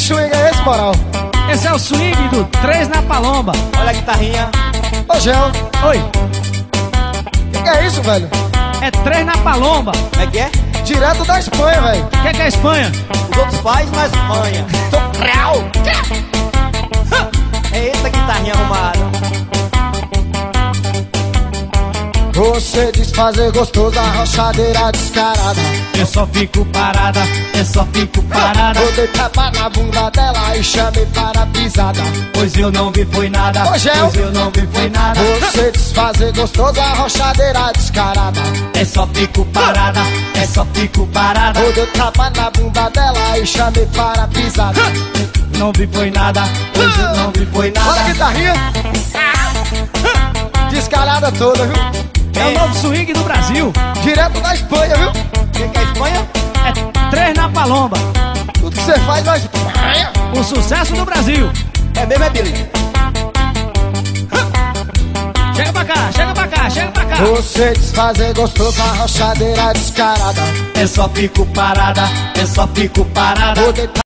swing é esse, moral? Esse é o swing do 3 na palomba. Olha a guitarrinha. Ô, Gel, Oi, que é isso, velho? é 3 na palomba. Como é que é? Direto da Espanha, velho. O que é a Espanha? Os outros faz, mas manha. É essa guitarrinha arrumada. Você diz fazer gostoso, a rochadeira descarada. Eu só fico parada, eu só fico parada. Vou deitar na bunda dela e chamei para a pisada. Pois eu não vi foi nada, Ô, Gel. pois eu não vi foi nada. Você diz fazer gostoso, a rochadeira descarada. É só fico parada, é só fico parada. Vou deitar na bunda dela e chamei para a pisada. Não vi foi nada, pois eu não vi foi Olha a nada. guitarrinha. Descarada toda, viu? É o novo swing do Brasil. Direto da Espanha, viu? O que é a Espanha? É 3 na palomba. Tudo que você faz na Espanha. O sucesso do Brasil. É mesmo, é Billy? Chega pra cá, chega pra cá, chega pra cá. Você diz fazer gostoso, a rochadeira descarada. É só fico parada, é só fico parada. Vou deitar